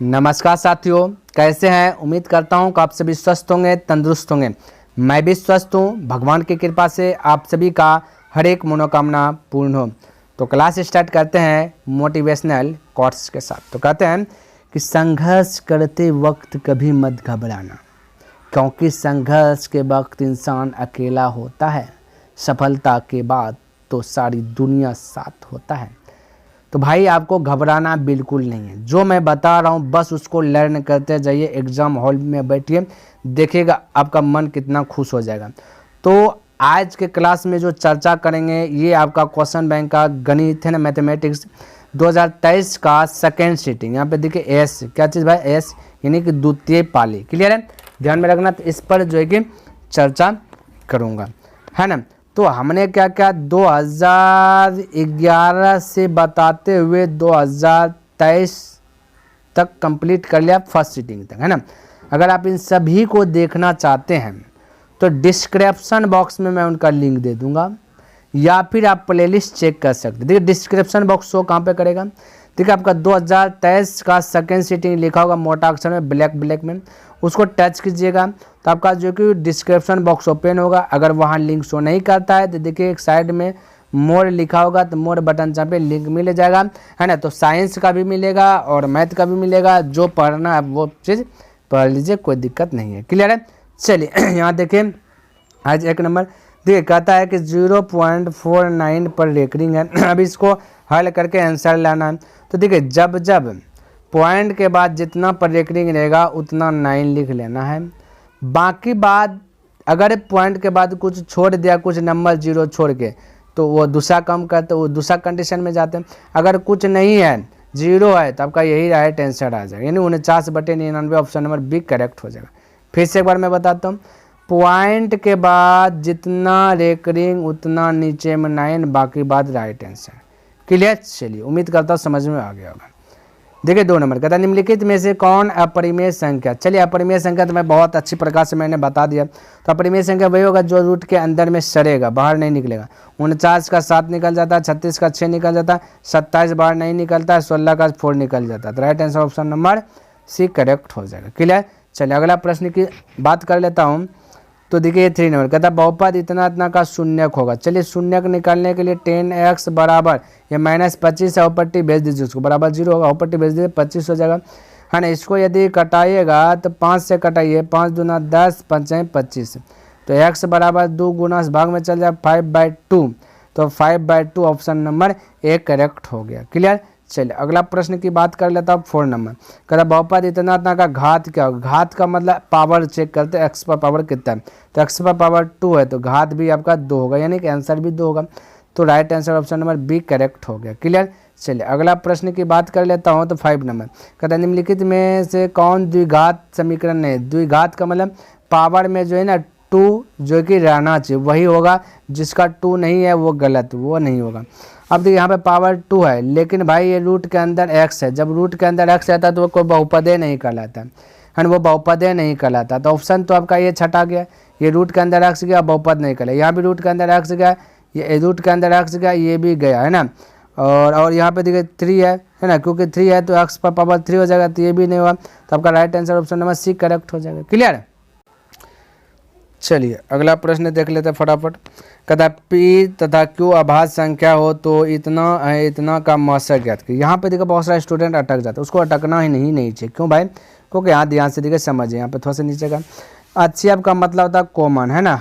नमस्कार साथियों, कैसे हैं। उम्मीद करता हूं कि आप सभी स्वस्थ होंगे, तंदुरुस्त होंगे। मैं भी स्वस्थ हूं। भगवान की कृपा से आप सभी का हर एक मनोकामना पूर्ण हो। तो क्लास स्टार्ट करते हैं मोटिवेशनल कोट्स के साथ। तो कहते हैं कि संघर्ष करते वक्त कभी मत घबराना, क्योंकि संघर्ष के वक्त इंसान अकेला होता है, सफलता के बाद तो सारी दुनिया साथ होता है। तो भाई आपको घबराना बिल्कुल नहीं है। जो मैं बता रहा हूँ बस उसको लर्न करते जाइए। एग्ज़ाम हॉल में बैठिए, देखिएगा आपका मन कितना खुश हो जाएगा। तो आज के क्लास में जो चर्चा करेंगे ये आपका क्वेश्चन बैंक का गणित है ना, मैथमेटिक्स 2023 का सेकेंड सीटिंग। यहाँ पे देखिए एस, क्या चीज़ भाई, एस यानी कि द्वितीय पाली। क्लियर है, ध्यान में रखना। तो इस पर जो है कि चर्चा करूँगा, है ना। तो हमने क्या क्या 2011 से बताते हुए 2023 तक कंप्लीट कर लिया, फर्स्ट सीटिंग तक, है ना। अगर आप इन सभी को देखना चाहते हैं तो डिस्क्रिप्शन बॉक्स में मैं उनका लिंक दे दूंगा, या फिर आप प्लेलिस्ट चेक कर सकते हैं। देखिए डिस्क्रिप्शन बॉक्स शो कहाँ पे करेगा, देखिए आपका 2023 का सेकेंड सीटिंग लिखा होगा मोटा अक्षर में, ब्लैक में, उसको टच कीजिएगा तो आपका जो कि डिस्क्रिप्शन बॉक्स ओपन होगा। अगर वहाँ लिंक शो नहीं करता है तो देखिए एक साइड में मोर लिखा होगा, तो मोर बटन जहाँ पे लिंक मिल जाएगा, है ना। तो साइंस का भी मिलेगा और मैथ का भी मिलेगा। जो पढ़ना है वो चीज़ पढ़ लीजिए, कोई दिक्कत नहीं है। क्लियर है। चलिए यहाँ देखिए आज एक नंबर देखिए कहता है कि 0.49 पर रेकरिंग है। अब इसको हल करके आंसर लाना है। तो देखिए जब जब पॉइंट के बाद जितना पर रेकरिंग रहेगा उतना 9 लिख लेना है। बाकी बात अगर पॉइंट के बाद कुछ छोड़ दिया, कुछ नंबर 0 छोड़ के, तो वो दूसरा कम करते, वो दूसरा कंडीशन में जाते हैं। अगर कुछ नहीं है, 0 है, तो आपका यही राइट आंसर आ जाएगा, यानी 49/99 ऑप्शन नंबर बी करेक्ट हो जाएगा। फिर से एक बार मैं बताता हूँ, पॉइंट के बाद जितना रेकरिंग उतना नीचे में 9, बाकी बात राइट आंसर। क्लियर। चलिए उम्मीद करता हूँ समझ में आ गया होगा। देखिए 2 नंबर कहता है निम्नलिखित में से कौन अपरिमेय संख्या। चलिए अपरिमेय संख्या तो मैं बहुत अच्छी प्रकार से मैंने बता दिया। तो अपरिमेय संख्या वही होगा जो रूट के अंदर में सड़ेगा, बाहर नहीं निकलेगा। 49 का 7 निकल जाता है, 36 का 6 निकल जाता है, 27 बाहर नहीं निकलता है, 16 का 4 निकल जाता है। तो right answer option number C correct हो जाएगा। क्लियर। चलिए अगला प्रश्न की बात कर लेता हूँ। तो देखिए 3 नंबर कहता है बहुपद इतना इतना का शून्यक होगा। चलिए शून्यक निकालने के लिए 10x बराबर या -25 औपट्टी भेज दीजिए, उसको बराबर 0 होगा, औपट्टी भेज दीजिए 25 हो जाएगा, है ना। इसको यदि कटाइएगा तो 5 से कटाइए, 5 दूना 10, 5 25। तो x बराबर 2 गुना इस भाग में चल जाए 5/2। तो 5/2 ऑप्शन नंबर ए करेक्ट हो गया। क्लियर। चलिए अगला प्रश्न की बात कर लेता हूँ। 4 नंबर कहता बहुपद इतना इतना का घात क्या होगा। घात का मतलब पावर चेक करते हैं, एक्स पर पावर कितना है। तो एक्स पर पावर 2 है, तो घात भी आपका 2 होगा, यानी कि आंसर भी 2 होगा। तो right answer option number B correct हो गया। क्लियर। चलिए अगला प्रश्न की बात कर लेता हूँ। तो 5 नंबर कहता है निम्नलिखित में से कौन द्विघात समीकरण है। द्विघात का मतलब पावर में जो है ना 2 जो कि रहना चाहिए वही होगा, जिसका 2 नहीं है वो गलत, वो नहीं होगा। अब देखिए यहाँ पे पावर 2 है, लेकिन भाई ये रूट के अंदर x है। जब रूट के अंदर x रहता है तो वो कोई बहुपदे नहीं कहलाता है ना, वो बहुपदे नहीं कहलाता। तो ऑप्शन तो आपका ये छटा गया, ये रूट के अंदर x गया, बहुपद नहीं कहला। यहाँ भी रूट के अंदर x गया, ये रूट के अंदर x गया, ये भी गया, है ना। और यहाँ पे देखिए 3 है ना, क्योंकि 3 है तो x पर पावर 3 हो जाएगा, तो ये भी नहीं हुआ। तो आपका right answer option number C correct हो जाएगा। क्लियर। चलिए अगला प्रश्न देख लेते हैं फटाफट। कहता पी तथा क्यू अभाज्य संख्या हो तो इतना का मौसक ज्ञात करिए। यहाँ पे देखो बहुत सारे स्टूडेंट अटक जाते हैं, उसको अटकना ही नहीं चाहिए। क्यों भाई, क्योंकि यहाँ ध्यान से देखिए समझिए। यहाँ पे थोड़ा सा नीचे का HCF का मतलब होता है कॉमन, है ना।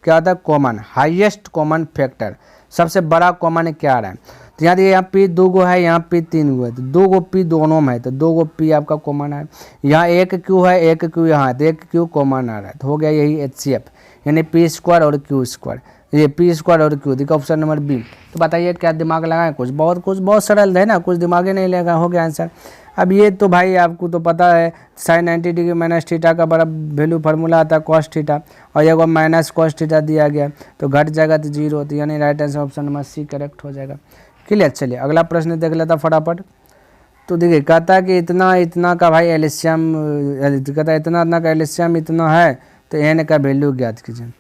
क्या होता है कॉमन, हाईएस्ट कॉमन फैक्टर, सबसे बड़ा कॉमन क्या रहा है। तो यहाँ देखिए यहाँ पी 2 गो है, यहाँ पी 3 गो है, तो 2 गो पी दोनों में है, तो 2 गो पी आपका कॉमन है। यहाँ 1 क्यू है, 1 क्यू यहाँ है, तो 1 क्यू कॉमन आ रहा है, तो हो गया यही HCF, यानी p² और q²। ये p² और q, देखो ऑप्शन नंबर बी। तो बताइए क्या दिमाग लगाएं, कुछ बहुत सरल है ना, कुछ दिमाग ही नहीं लगा, हो गया आंसर। अब ये तो भाई आपको तो पता है sin 90 डिग्री माइनस थीटा का बड़ा वैल्यू फार्मूला आता है cos थीटा, और ये माइनस cos थीटा दिया गया, तो घट जाएगा तो 0 होती है, यानी right answer option number C correct हो जाएगा। क्लियर। चलिए अगला प्रश्न देख लेता फटाफट। तो देखिए कहता है कि इतना का भाई एलसीएम, कहता है इतना का एलसीएम इतना है, तो n का वैल्यू ज्ञात कीजिए।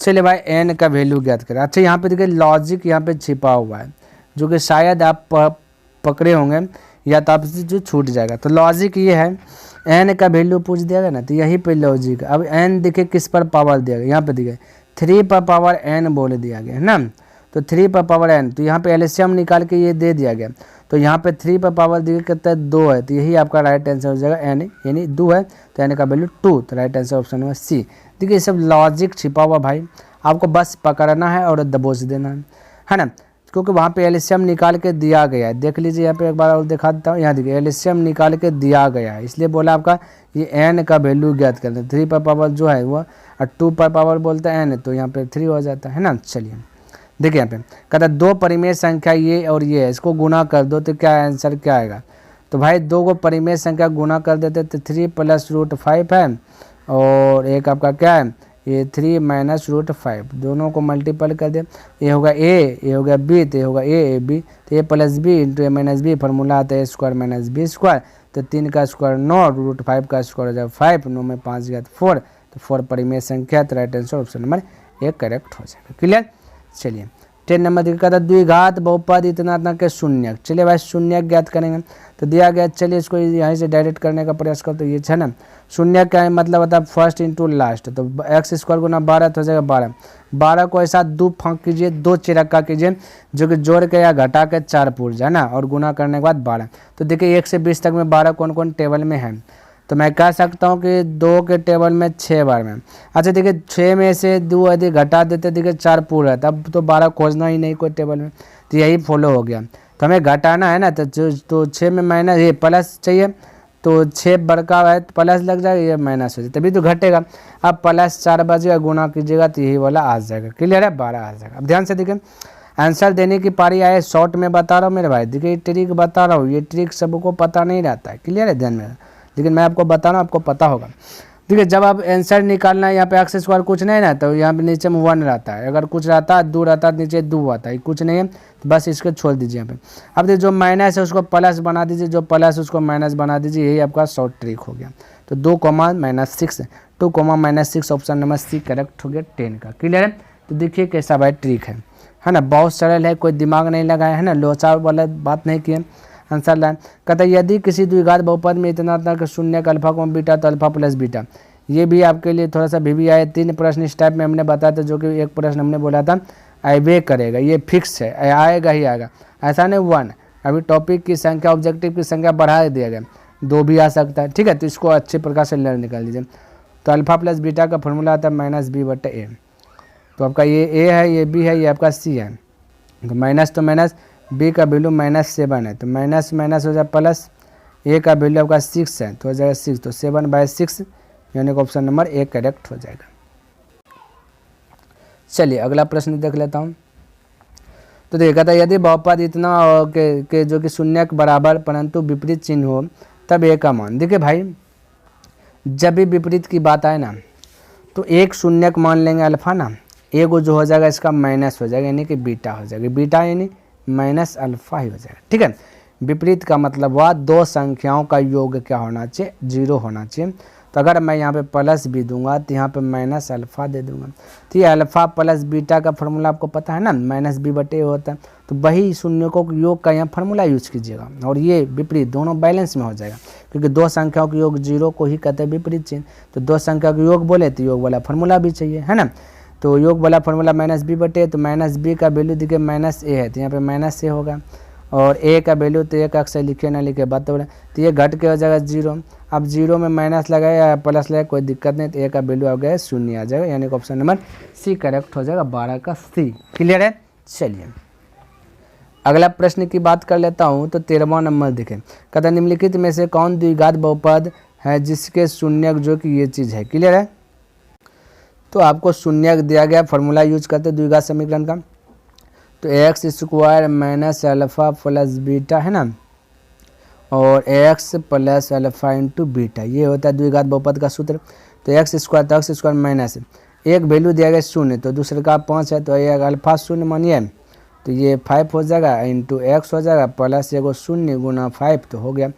चलिए भाई n का वैल्यू ज्ञात करें। अच्छा यहाँ पे देखिए लॉजिक यहाँ पे छिपा हुआ है, जो कि शायद आप पकड़े होंगे। या तो आपसे जो छूट जाएगा। तो लॉजिक ये है, एन का वैल्यू पूछ दिया गया ना, तो यही पे लॉजिक। अब एन दिखे किस पर पावर दिया गया, यहाँ पे दिखे 3 पर पावर एन बोल दिया गया है ना, तो 3 पर पावर एन, तो यहाँ पे एलसीएम निकाल के ये दे दिया गया, तो यहाँ पे 3 पर पावर दिया कितना 2 है, तो यही आपका राइट आंसर हो जाएगा एन, यानी 2 है तो एन का वैल्यू 2, तो right answer option number C. देखिए ये सब लॉजिक छिपा हुआ भाई, आपको बस पकड़ना है और दबोच देना है ना, क्योंकि वहाँ पे एलसीएम निकाल के दिया गया है। देख लीजिए यहाँ पे एक बार और दिखा देता हूँ, यहाँ देखिए एलसीएम निकाल के दिया गया है, इसलिए बोला आपका ये एन का वैल्यू ज्ञात करना। 3 पर पावर जो है वो 2 पर पावर बोलता है एन, तो यहाँ पे 3 हो जाता है ना। चलिए देखिए यहाँ पे कहता है 2 परिमेय संख्या ये और ये है, इसको गुना कर दो तो क्या आंसर क्या आएगा। तो भाई 2 को परिमेय संख्या गुना कर देते तो 3 + √5 है, और एक आपका क्या है ये 3 - √5, दोनों को मल्टीपल कर दे, ये होगा ए, ये होगा बी, तो ये होगा ए बी, तो ए + बी × a - बी, फॉर्मूला आता है a² - b², तो 3 का स्क्वायर 9, √5 का स्क्वायर हो जाएगा 5, 9 में 5 गया 4, तो 4 परिमेय संख्या, तो right answer option number A correct हो जाएगा। क्लियर। चलिए 10 नंबर दिखा था द्विघात बहुपद इतना के शून्य। चलिए भाई शून्य ज्ञात करेंगे, तो दिया गया, चलिए इसको यहाँ से डायरेक्ट करने का प्रयास करो। तो ये है ना शून्य का है मतलब होता है फर्स्ट इंटू लास्ट, तो x² गुना 12 तो हो जाएगा 12। 12 को ऐसा 2 फाँक कीजिए, 2 चिरक्का कीजिए, जो कि जोड़ के या घटा के 4 पूर जाए ना, और गुना करने के बाद 12। तो देखिए 1 से 20 तक में 12 कौन कौन टेबल में है, तो मैं कह सकता हूँ कि 2 के टेबल में 6 बार में। अच्छा देखिए 6 में से 2 यदि घटा देते, देखिए 4 पूरा है, तब तो 12 खोजना ही नहीं कोई टेबल में, तो यही फॉलो हो गया। तो हमें घटाना है ना, तो 6 में माइनस, ये प्लस चाहिए, तो 6 बड़का है तो प्लस लग जाएगा, ये माइनस हो जाए तभी तो घटेगा। अब +4 बजेगा, गुना कीजिएगा तो यही वाला आ जाएगा। क्लियर है, 12 आ जाएगा। अब ध्यान से देखिए आंसर देने की पारी आए, शॉर्ट में बता रहा हूँ मेरे भाई, देखिए ट्रिक बता रहा हूँ, ये ट्रिक सबको पता नहीं रहता है। क्लियर है, ध्यान में, लेकिन मैं आपको बता रहा हूँ, आपको पता होगा। ठीक है, जब आप आंसर निकालना है, यहाँ पे x² कुछ नहीं ना, तो यहाँ पे नीचे में 1 रहता है, अगर कुछ रहता है 2 रहता है, नीचे 2 आता है, कुछ नहीं है तो बस इसको छोड़ दीजिए यहाँ पे। अब देखिए जो माइनस है उसको प्लस बना दीजिए, जो प्लस उसको माइनस बना दीजिए, यही आपका शॉर्ट ट्रिक हो गया। तो 2, -6, 2, -6 ऑप्शन नंबर सी करेक्ट हो गया 10 का। क्लियर है, तो देखिए कैसा भाई ट्रिक है ना, बहुत सरल है, कोई दिमाग नहीं लगाया है ना, लोचा वाला बात नहीं किया। आंसर लाइन कहता है यदि किसी द्विघात बहुपद में इतना का शून्य का अल्फा कोण बीटा, तो अल्फा + बीटा। ये भी आपके लिए थोड़ा सा भी आया, 3 प्रश्न इस टाइप में हमने बताया था, जो कि एक प्रश्न हमने बोला था आइबे करेगा, ये फिक्स है, आएगा ही आएगा, ऐसा नहीं 1। अभी टॉपिक की संख्या, ऑब्जेक्टिव की संख्या बढ़ा दिया गया, 2 भी आ सकता है। ठीक है, तो इसको अच्छे प्रकार से निकाल लीजिए। तो अल्फा + बीटा का फॉर्मूला आता है -b/a, तो आपका ये a है, ये b है, ये आपका c है, तो माइनस तो माइनस, b का वैल्यू -7 है, तो माइनस माइनस हो जाए प्लस, a का वैल्यू आपका 6 है, तो हो जाएगा 6, तो 7/6 यानी कि ऑप्शन नंबर ए करेक्ट हो जाएगा। चलिए अगला प्रश्न देख लेता हूँ। तो देखा था यदि बहुपद इतना के जो कि शून्य के बराबर परंतु विपरीत चिन्ह हो, तब ए का मान। देखिए भाई जब भी विपरीत की बात आए ना, तो एक शून्य का मान लेंगे अल्फा ना, एगो जो हो जाएगा इसका माइनस हो जाएगा, यानी कि बीटा हो जाएगा, बीटा यानी -अल्फा ही हो जाएगा। ठीक है, विपरीत का मतलब हुआ 2 संख्याओं का योग क्या होना चाहिए, 0 होना चाहिए। तो अगर मैं यहाँ पे प्लस भी दूंगा तो यहाँ पे -अल्फा दे दूंगा, तो ये अल्फा + बीटा का फॉर्मूला आपको पता है ना, -b/a होता है, तो वही शून्यों को योग का यहाँ फार्मूला यूज कीजिएगा, और ये विपरीत दोनों बैलेंस में हो जाएगा, क्योंकि 2 संख्याओं के योग 0 को ही कहते हैं विपरीत चिन्ह। तो 2 संख्या के योग बोले तो योग वाला फार्मूला भी चाहिए, है ना, तो योग वाला फार्मूला -b/a, तो -b का वैल्यू देखिए -a है, तो यहाँ पे -a होगा, और a का वैल्यू तो एक अक्षर लिखे ना लिखे बात, तो ये घट के हो जाएगा 0। अब 0 में माइनस लगाए या प्लस लगाए कोई दिक्कत नहीं, तो a का वैल्यू आ गया 0 आ जाएगा, यानी कि ऑप्शन नंबर सी करेक्ट हो जाएगा, 12 का सी। क्लियर है, चलिए अगला प्रश्न की बात कर लेता हूँ। तो 13वां नंबर देखें, कहता निम्नलिखित में से कौन द्विघात बहुपद है जिसके शून्य जो कि ये चीज़ है। क्लियर है, तो आपको शून्य दिया गया, फॉर्मूला यूज करते द्विघात समीकरण का, तो x² - अल्फा + बीटा है ना, और x + अल्फा × बीटा, ये होता है द्विघात बहुपद का सूत्र। तो x² तो x² माइनस एक वैल्यू दिया गया 0, तो दूसरे का 5 है, तो ये अल्फा 0 मानिए, तो ये 5 हो जाएगा × x हो जाएगा, प्लस एगो 0 गुना 5 तो हो गया,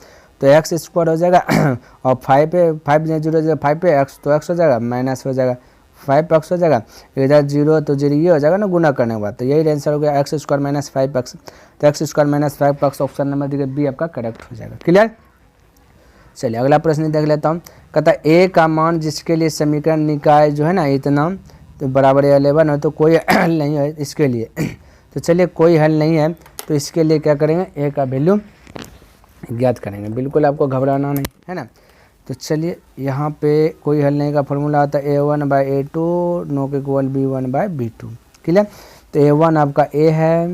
तो x² हो जाएगा, और 5 है 5 0 5 पे x, तो x हो जाएगा माइनस हो जाएगा 5x हो जाएगा, इधर 0 तो 0 ये हो जाएगा ना गुना करने के बाद, तो यही आंसर हो गया एक्स स्क्वायर माइनस 5x। तो x square minus 5x option number देखिए बी आपका करेक्ट हो जाएगा। क्लियर। चलिए अगला प्रश्न देख लेता हूँ। कहता ए का मान जिसके लिए समीकरण निकाय जो है ना इतना तो बराबर 11 हो तो कोई हल नहीं है इसके लिए। तो चलिए कोई हल नहीं है तो इसके लिए क्या करेंगे, ए का वैल्यू ज्ञात करेंगे। बिल्कुल आपको घबराना नहीं है ना। तो चलिए यहाँ पे कोई हल नहीं का फॉर्मूला आता है a1/a2 not equal b1/b2। Clear. तो a1 आपका a है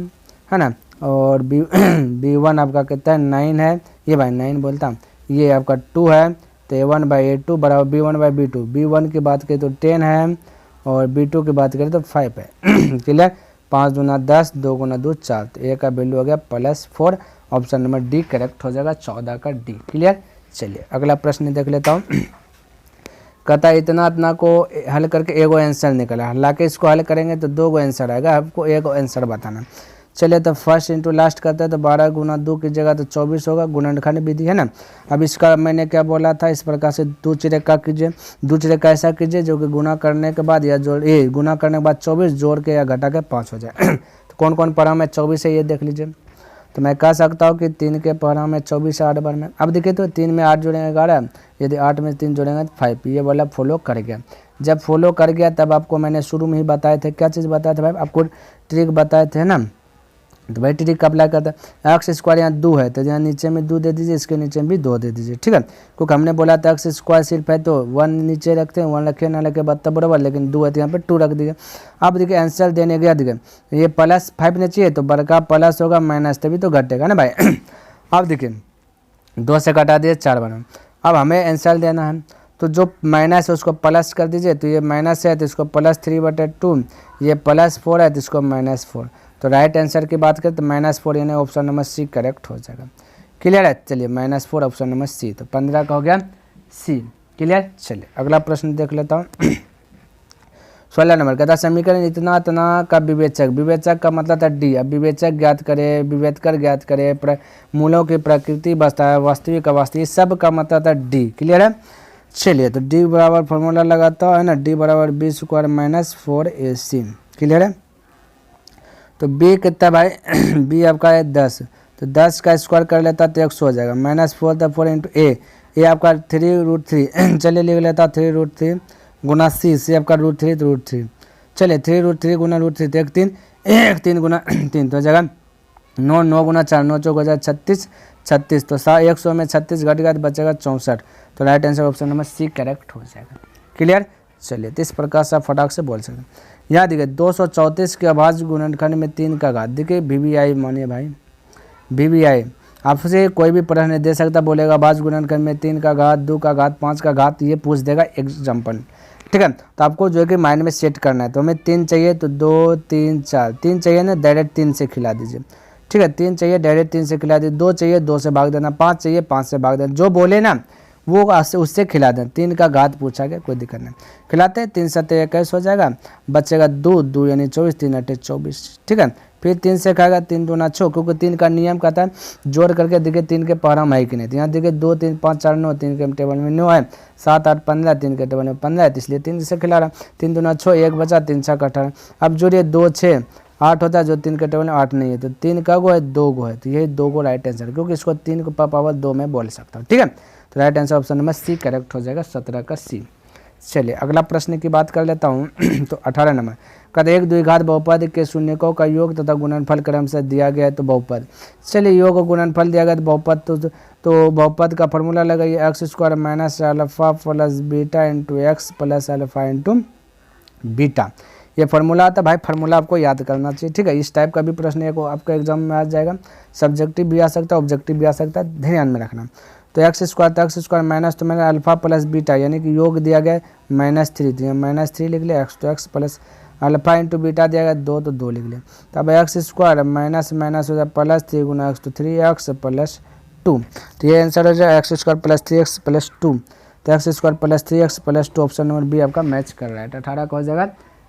ना, और b1 आपका कितना है 9 है, ये भाई 9 बोलता हूँ, ये आपका 2 है। तो a1/a2 बराबर b1/b2। b1 की बात करें तो 10 है और b2 की बात करें तो 5 है। क्लियर। 5 दूना 10, 2 गुना 2 4, तो ए का वैल्यू हो गया +4। ऑप्शन नंबर डी करेक्ट हो जाएगा, 14 का डी। क्लियर। चलिए अगला प्रश्न देख लेता हूँ। कहता है इतना को हल करके एगो आंसर निकला, हालांकि इसको हल करेंगे तो 2 आंसर आएगा, आपको एगो आंसर बताना। चलिए तो फर्स्ट इंटू लास्ट करते हैं, तो 12 गुना 2 की जगह तो 24 होगा, गुणनखंड विधि है ना। अब इसका मैंने क्या बोला था, इस प्रकार से 2 चिरे का कीजिए, 2 चिरे का ऐसा कीजिए जो कि गुना करने के बाद या जोड़ गुना करने के बाद 24 जोड़ के या घटा के 5 हो जाए। तो कौन कौन पढ़ा में 24 है ये देख लीजिए। तो मैं कह सकता हूँ कि 3 के पढ़ा में 24 8 बार में। अब देखिए तो 3 में 8 जोड़ेंगे 11, यदि 8 में 3 जोड़ेंगे तो 5। ये वाला फॉलो कर गया। जब फॉलो कर गया तब आपको मैंने शुरू में ही बताए थे, क्या चीज़ बताया था भाई, आपको ट्रिक बताए थे ना। तो भाई ट्रिक अप्लाई करता है, एक्स स्क्वायर यहाँ 2 है तो यहाँ नीचे में 2 दे दीजिए, इसके नीचे में भी 2 दे दीजिए। ठीक है, क्योंकि हमने बोला था एक्स स्क्वायर सिर्फ है तो 1 नीचे रखते हैं, 1 रखे ना रखे बात बराबर, लेकिन 2 है तो यहाँ पे 2 रख दीजिए। अब देखिए आंसर देने गया, देखिए ये +5 ने चाहिए तो बड़का प्लस होगा माइनस तभी तो घटेगा ना भाई। अब देखिए 2 से घटा दिए 4 बना। अब हमें आंसर देना है तो जो माइनस है उसको प्लस कर दीजिए, तो ये माइनस है तो इसको +3/2, ये +4 है तो इसको -4। तो राइट आंसर की बात करें तो -4 यानी ऑप्शन नंबर सी करेक्ट हो जाएगा। क्लियर है। चलिए -4 ऑप्शन नंबर सी, तो 15 का हो गया सी। क्लियर। चलिए अगला प्रश्न देख लेता हूँ। 16 नंबर कहता समीकरण इतना का विवेचक, विवेचक का मतलब था डी। अब विवेचक ज्ञात करे, विवेचकर ज्ञात करे, मूलों की प्रकृति बताए, वास्तविक अवास्तविक, सब का मतलब था डी। क्लियर है। चलिए तो डी बराबर फॉर्मूला लगाता है ना, डी बराबर b² - 4ac। क्लियर है। तो b कितना भाई, b आपका है 10, तो 10 का स्क्वायर कर लेता तो 100 हो जाएगा, -4 तो 4 इंटू ए आपका 3√3। चलिए लिख लेता 3√3 गुना सी आपका √3 तो √3। चलिए 3√3 गुना √3 तो 1 3 गुना 3 तो हो जाएगा 9 गुना 4 9 चौक हो जाएगा 36 तो 100 में 36 घट गया तो बचेगा 64। तो right answer option number C correct हो जाएगा। क्लियर। चलिए तो इस प्रकार से आप फटाक से बोल सकते हैं। यहाँ देखिए 234 के अभाज्य गुणनखंड में 3 का घात, देखिए VBI मानिए भाई, VBI आपसे कोई भी प्रश्न दे सकता, बोलेगा अभाज्य गुणनखंड में 3 का घात, 2 का घात, 5 का घात, ये पूछ देगा एग्जाम्पल। ठीक है, तो आपको जो है कि माइंड में सेट करना है। तो हमें 3 चाहिए तो 2 3 4, 3 चाहिए ना डायरेक्ट 3 से खिला दीजिए। ठीक है, 3 चाहिए डायरेक्ट 3 से खिला दीजिए, 2 चाहिए 2 से भाग देना, 5 चाहिए 5 से भाग देना, जो बोले ना वो उससे खिला दें। 3 का घात पूछा गया, कोई दिक्कत नहीं, खिलाते हैं। 3 7 21 हो जाएगा, बचेगा 2 यानी 24, 3 8 24। ठीक है, फिर 3 से खाएगा 3 2 6, क्योंकि 3 का नियम कहता है जोड़ करके देखिए 3 के पहराम है कि नहीं। तो यहाँ देखिए 2 3 5 4 9, 3 के टेबल में 9 है, 7 8 15, 3 के टेबल में 15 है, इसलिए 3 से खिला रहा। 3 2 6, 1 बचा, 3 6 18। अब जोड़िए 2 6 8 होता है, जो 3 के टेबल में 8 नहीं है, तो 3 का गो है 2 गो है, तो यही 2 गो राइट आंसर, क्योंकि इसको 3 को पावर 2 में बोल सकता हूँ। ठीक है, तो right answer option number C correct हो जाएगा, 17 का सी। चलिए अगला प्रश्न की बात कर लेता हूँ। तो 18 नंबर कहते एक द्विघात बहुपद के शून्यकों का योग तथा गुणनफल क्रम से दिया गया है तो बहुपद। चलिए योग और गुणनफल दिया गया तो बहुपद, तो बहुपद का फॉर्मूला लगाइए x² - α + beta into x plus alpha into beta. ये फार्मूला आता है भाई, फार्मूला आपको याद करना चाहिए। ठीक है, इस टाइप का भी प्रश्न एक आपका एग्जाम में आ जाएगा, सब्जेक्टिव भी आ सकता है, ऑब्जेक्टिव भी आ सकता है, ध्यान में रखना। तो x² तो x² माइनस, तो मैंने अल्फा प्लस बीटा यानी कि योग दिया गया -3, तो -3 लिख लिया, x तो x plus alpha into beta दिया गया 2 तो 2 लिख लिया। तो अब x² माइनस माइनस हो जाए +3 गुना x तो 3x + 2। तो ये आंसर हो जाए x² + 3x + 2। तो x² + 3x + 2 option number B आपका मैच कर रहा है, तो 18 का हो जाएगा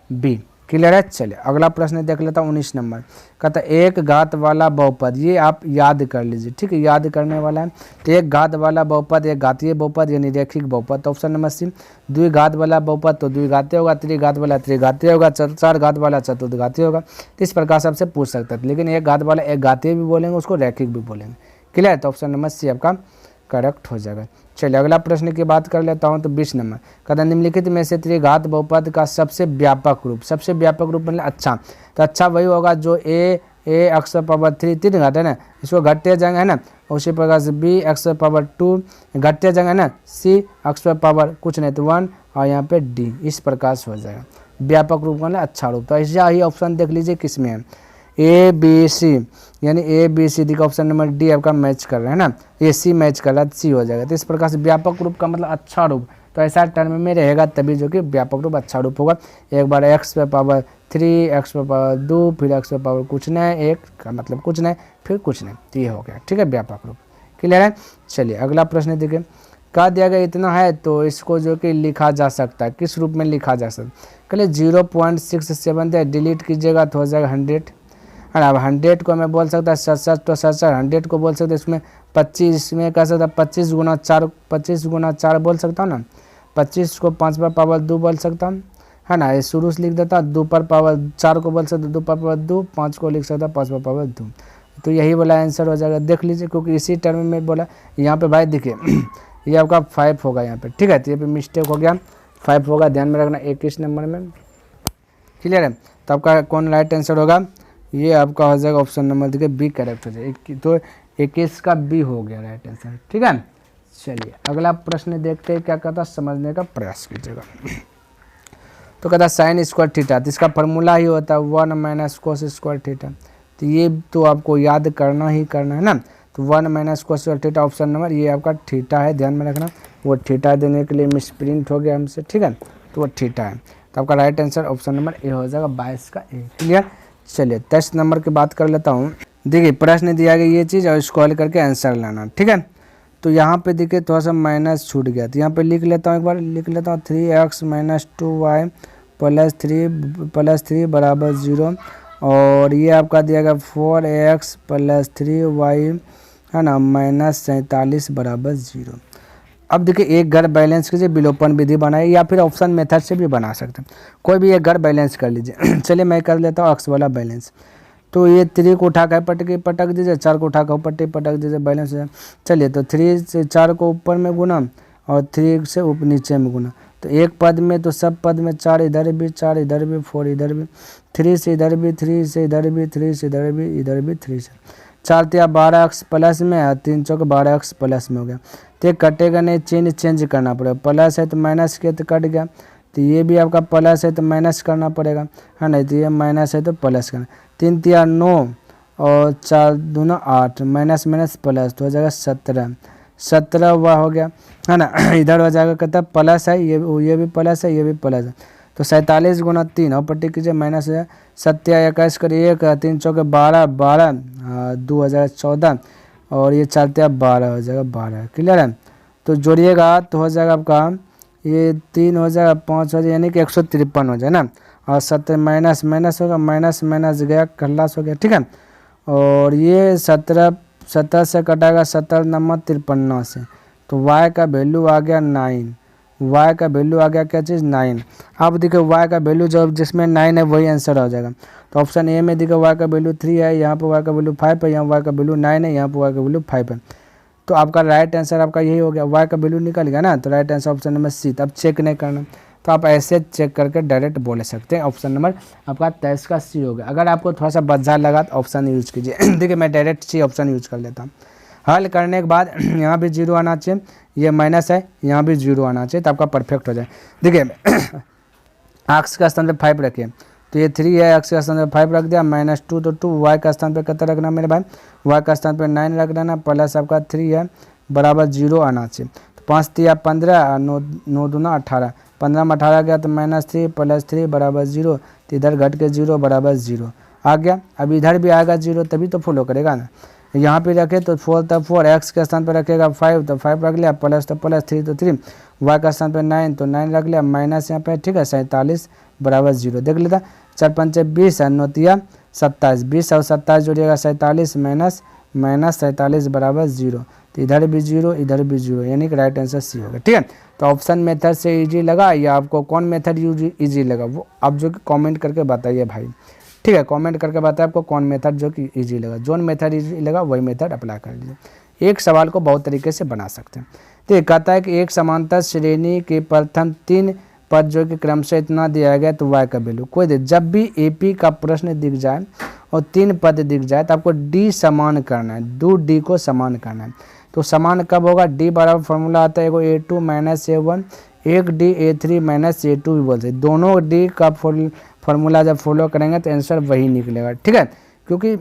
बी। क्लियर है। चलिए अगला प्रश्न देख लेता हूँ 19 नंबर। कहता है एक घात वाला बहुपद, ये आप याद कर लीजिए, ठीक है, याद करने वाला है। तो एक घात वाला बहुपद, एक घातीय बहुपद यानी रैखिक बहुपद, तो ऑप्शन नंबर सी। द्विघात वाला बहुपद तो द्विघातीय होगा, त्रिघात वाला त्रिघातीय होगा, चार घात वाला चतुर्घातीय होगा। तो इस प्रकार से आपसे पूछ सकता है, लेकिन एक घात वाला एक घातीय भी बोलेंगे, उसको रैखिक भी बोलेंगे। क्लियर है, तो ऑप्शन नंबर सी आपका करेक्ट हो जाएगा। चलिए अगला प्रश्न की बात कर लेता हूं, तो 20 नंबर। कहता निम्नलिखित में से त्रिघात बहुपद का सबसे व्यापक रूप, सबसे व्यापक रूप मतलब अच्छा, तो अच्छा वही होगा जो ए एक्स पावर 3 तीन घात है ना, इसको घटते जाएंगे है ना, उसी प्रकार से बी एक्स पावर 2 घटते जाएंगे ना, सी एक्स पावर कुछ नहीं तो 1 और यहाँ पे डी, इस प्रकार से हो जाएगा व्यापक रूप मतलब अच्छा रूप। तो ऐसा ही ऑप्शन देख लीजिए किस में है, ए बी सी, यानी ए बी सी डी का ऑप्शन नंबर डी आपका मैच कर रहा है ना, ये सी मैच कर रहा है, सी हो जाएगा। तो इस प्रकार से व्यापक रूप का मतलब अच्छा रूप, तो ऐसा टर्म में रहेगा तभी जो कि व्यापक रूप अच्छा रूप होगा। एक बार एक्स पे पावर 3, एक्स पे पावर 2, फिर एक्स पे पावर कुछ नहीं, एक का मतलब कुछ नहीं, फिर कुछ नहीं, तो ये हो गया, ठीक है, व्यापक रूप। क्लियर है। चलिए अगला प्रश्न देखिए, कहा दिया गया इतना है तो इसको जो कि लिखा जा सकता है, किस रूप में लिखा जा सकता है, चलिए 0.67 है, डिलीट कीजिएगा तो हो जाएगा 100 है ना। अब 100 को मैं बोल सकता है 67, तो 67 100 को बोल सकते इसमें 25 में कह सकता 25 गुना 4 बोल सकता हूँ ना, 25 को 5 पर पावर 2 बोल सकता हूँ है ना, ये शुरू से लिख देता, 2 पर पावर 4 को बोल सकता 2 पर पावर 2, 5 को लिख सकता 5 पर पावर 2, तो यही वाला आंसर हो जाएगा। देख लीजिए क्योंकि इसी टर्म में बोला, यहाँ पे भाई देखिए ये आपका 5 होगा यहाँ पे, ठीक है, तो ये पे मिस्टेक हो गया, 5 होगा, ध्यान में रखना 21 नंबर में। क्लियर है, तो आपका कौन राइट आंसर होगा, ये आपका हो जाएगा ऑप्शन नंबर देखिए बी करेक्ट हो जाएगा, तो 21 का बी हो गया राइट आंसर, ठीक है। चलिए अगला प्रश्न देखते हैं, क्या कहता है समझने का प्रयास कीजिएगा। तो कहता साइन स्क्वायर थीटा, तो इसका फॉर्मूला ही होता है 1 माइनस कोस स्क्वायर थीटा, तो ये तो आपको याद करना ही करना है ना, तो 1 minus cos square theta option number, ये आपका थीटा है, ध्यान में रखना, वो थीटा देने के लिए मिसप्रिंट हो गया हमसे, ठीक है, तो वो थीटा है, तो आपका right answer option number A हो जाएगा 22 का ए। क्लियर। चलिए 10 नंबर की बात कर लेता हूँ। देखिए प्रश्न दिया गया ये चीज़ और इसको हल करके आंसर लाना, ठीक है। तो यहाँ पे देखिए थोड़ा सा माइनस छूट गया, तो यहाँ पे लिख लेता हूँ, एक बार लिख लेता हूँ 3x माइनस 2y प्लस 3 बराबर 0, और ये आपका दिया गया 4x प्लस 3y है ना माइनस 47 बराबर 0। अब देखिए एक घर बैलेंस कीजिए, विलोपन विधि बनाइए या फिर ऑप्शन मेथड से भी बना सकते हैं, कोई भी एक घर बैलेंस कर लीजिए। चलिए मैं कर लेता हूँ एक्स वाला बैलेंस, तो ये 3 को उठा कर पटक दीजिए, 4 को उठा कर पटक दीजिए, बैलेंस हो जाए। चलिए तो 3 से 4 को ऊपर में गुना और 3 से नीचे में गुना, तो एक पद में तो सब पद में 4 इधर भी 4 इधर भी 4 इधर भी, 3 से इधर भी 3 से इधर भी 3 से इधर भी 3 से 4 तिया 12x प्लस में और 3 चौक 12x प्लस में हो गया, तो कटेगा नहीं, चिन्ह चेंज करना पड़ेगा, प्लस है तो माइनस किया तो कट गया, तो ये भी आपका प्लस है तो माइनस करना पड़ेगा है ना, तो ये माइनस है तो प्लस करना, 3 तिया 9 और 4 दूना 8 माइनस माइनस प्लस तो हो जाएगा 17 हुआ हो गया है ना। इधर हो जाएगा कहता प्लस है, ये भी प्लस है, ये भी प्लस है, तो 47 गुना 3 और पट्टी कीजिए माइनस है 7 21 करिए 1 3 चौके 12 2 हो जाएगा 14 और ये 4 12 हो जाएगा 12। क्लियर है, तो जोड़िएगा तो हो जाएगा आपका ये 3 हो जाएगा 5 हो जाएगा, यानी कि 153 हो जाए ना, और 7 माइनस माइनस होगा, माइनस माइनस गया खल्लास हो गया, ठीक है। और ये 17 से कटाएगा 17 नंबर 53 से, तो y का वैल्यू आ गया 9, y का वैल्यू आ गया क्या चीज़ 9। अब देखिए y का वैल्यू जो जिसमें 9 है वही आंसर हो जाएगा, तो ऑप्शन ए में देखिए y का वैल्यू 3 है, यहाँ पर y का वैल्यू 5 है, यहाँ y का वैल्यू 9 है, यहाँ पर y का वैल्यू 5 है, तो आपका राइट आंसर आपका यही हो गया, y का वैल्यू निकल गया ना, तो right answer option number C. अब चेक नहीं करना, तो आप ऐसे चेक करके डायरेक्ट बोल सकते हैं, ऑप्शन नंबर आपका 23 का सी हो गया। अगर आपको थोड़ा सा बज्झा लगा तो ऑप्शन यूज कीजिए। देखिए मैं डायरेक्ट सी ऑप्शन यूज कर लेता हूँ। हल करने के बाद यहाँ भी 0 आना चाहिए, ये माइनस है, यहाँ भी 0 आना चाहिए, तो आपका परफेक्ट हो जाए। देखिए एक्स का स्थान पे 5 रखिए, तो ये 3 है, एक्स का स्थान पे 5 रख दिया, -2 तो 2, वाई का स्थान पे कितना रखना मेरे भाई, वाई का स्थान पे 9 रख देना, प्लस आपका 3 है बराबर 0 आना चाहिए, तो 5 तिया 15 और 9 दूना 18, 15 में 18 गया तो -3 प्लस 3 बराबर 0, तो इधर घट के 0 बराबर 0 आ गया। अब इधर भी आएगा 0 तभी तो फॉलो करेगा ना, यहाँ पे रखे तो 4 तब 4, एक्स के स्थान पर रखेगा 5 तो 5 रख लिया, प्लस तो प्लस 3 तो 3, वाई का स्थान पर 9 तो 9 रख लिया, माइनस यहाँ पे ठीक है 47 बराबर 0 देख लेता। 4 पंचे 20 है, 9 तिया 27, 20 और 27 जोड़िएगा 47 माइनस 47 बराबर 0, तो इधर भी 0 इधर भी 0, यानी कि राइट आंसर सी होगा। ठीक है, तो ऑप्शन मेथड से इजी लगा या आपको कौन मेथड इजी लगा वो आप जो कि कमेंट करके बताइए भाई। ठीक है, कमेंट करके बताइए आपको कौन मेथड जो कि इजी लगा, जोन मेथड इजी लगा वही मेथड अप्लाई कर लीजिए। एक सवाल को बहुत तरीके से बना सकते हैं। तो ये कहता है कि एक समांतर श्रेणी के प्रथम 3 पद जो कि क्रमशः इतना दिया गया तो y का वैल्यू कोई दे। जब भी AP का प्रश्न दिख जाए और 3 पद दिख जाए तो आपको D समान करना है, 2D को समान करना है। तो समान कब होगा, D बराबर फॉर्मूला आता है एगो A2 माइनस A1, एक D A3 माइनस A2 भी बोलते हैं। दोनों D का फॉर्मूला जब फॉलो करेंगे तो आंसर वही निकलेगा। ठीक है, क्योंकि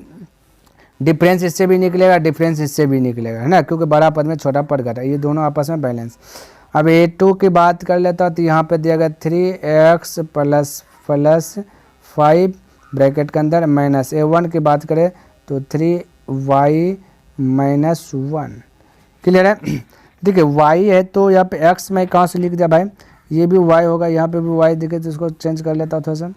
डिफरेंस इससे भी निकलेगा, डिफरेंस इससे भी निकलेगा, है ना, क्योंकि बड़ा पद में छोटा पद घटा, ये दोनों आपस में बैलेंस। अब A2 की बात कर लेता हूँ तो यहाँ पे दिया गया 3x प्लस 5 ब्रैकेट के अंदर माइनस A1 की बात करें तो 3y माइनस 1। क्लियर है। देखिए y है तो यहाँ पे x मैं कहाँ से लिख दिया भाई, ये भी y होगा, यहाँ पे भी y दिखे तो इसको चेंज कर लेता हूँ थोड़ा सा,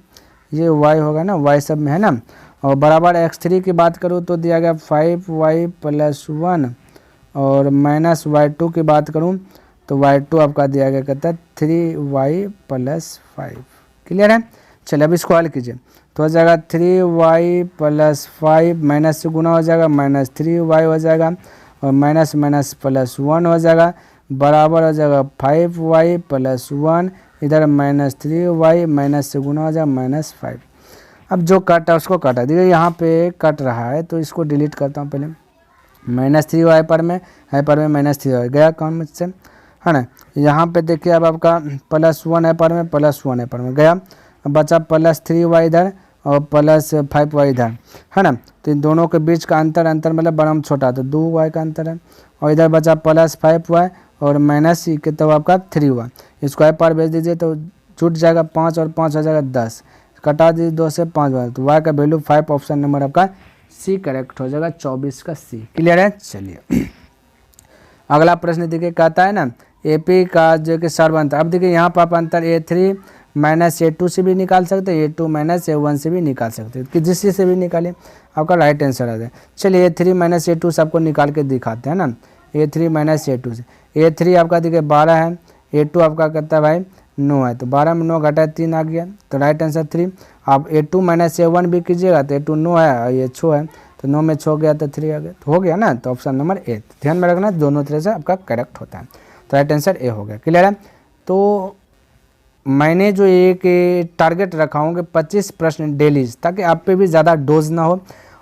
ये y होगा ना, y सब में है ना। और बराबर x3 की बात करूँ तो दिया गया 5y प्लस 1 और माइनस y2 की बात करूँ तो y2 आपका दिया गया कहता है 3y प्लस 5। क्लियर है। चलिए अब इसको हल कीजिए तो हो जाएगा 3y प्लस 5 माइनस से गुना हो जाएगा माइनस 3y हो जाएगा और माइनस माइनस प्लस 1 हो जाएगा, बराबर हो जाएगा 5y प्लस 1, इधर माइनस 3y माइनस से गुना हो जाएगा माइनस 5। अब जो कट है उसको काटा, देखिए यहाँ पे कट रहा है तो इसको डिलीट करता हूँ पहले। माइनस 3y पर में है, पर में माइनस 3y गया कौन में से, है ना। यहाँ पे देखिए अब आपका प्लस 1 है पर में, प्लस 1 है पर में गया, अब बचा प्लस 3y इधर और प्लस 5y इधर, है ना। तो इन दोनों के बीच का अंतर मतलब बड़ा में छोटा तो 2y का अंतर है, और इधर बचा प्लस 5y और माइनस के तो आपका 3y, इसको y पर भेज दीजिए तो जुट जाएगा 5 और 5 हो जाएगा 10, कटा दीजिए 2 से 5 तो y का वैल्यू 5, ऑप्शन नंबर आपका सी करेक्ट हो जाएगा, 24 का सी। क्लियर है। चलिए अगला प्रश्न देखिए, कहता है ना AP का जो कि सर्वंतर। अब देखिए यहाँ पर आप अंतर A3 माइनस A2 से भी निकाल सकते हैं, A2 माइनस A1 से भी निकाल सकते हैं, कि जिससे से भी निकालें आपका राइट आंसर आ जाए। चलिए A3 माइनस A2 से आपको निकाल के दिखाते हैं ना, A3 माइनस A2 से। A3 आपका देखिए 12 है, A2 आपका कहता है भाई 9 है, तो 12 में 9 घटा 3 आ गया, तो राइट आंसर 3। आप A2 माइनस A1 भी कीजिएगा तो A2 9 है और ये 6 है, तो 9 में 6 गया तो 3 आ गया, तो हो गया ना। तो ऑप्शन नंबर ए, ध्यान में रखना दोनों तरह से आपका करेक्ट होता है, तो राइट आंसर ए हो गया। क्लियर है। तो मैंने जो एक टारगेट रखा हूँ कि 25 प्रश्न डेली, ताकि आप पे भी ज़्यादा डोज ना हो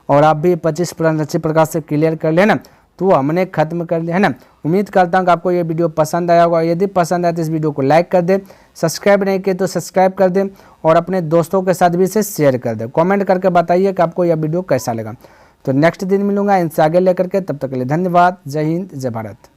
और आप भी 25 प्रश्न अच्छे प्रकार से क्लियर कर लेना, तो हमने खत्म कर लिया है ना। उम्मीद करता हूँ कि आपको ये वीडियो पसंद आया होगा, यदि पसंद आए तो इस वीडियो को लाइक कर दें, सब्सक्राइब नहीं किए तो सब्सक्राइब कर दें और अपने दोस्तों के साथ भी इसे शेयर कर दें। कमेंट करके बताइए कि आपको यह वीडियो कैसा लगा। तो नेक्स्ट दिन मिलूंगा इनसे आगे लेकर के, तब तक के लिए धन्यवाद। जय हिंद, जय भारत।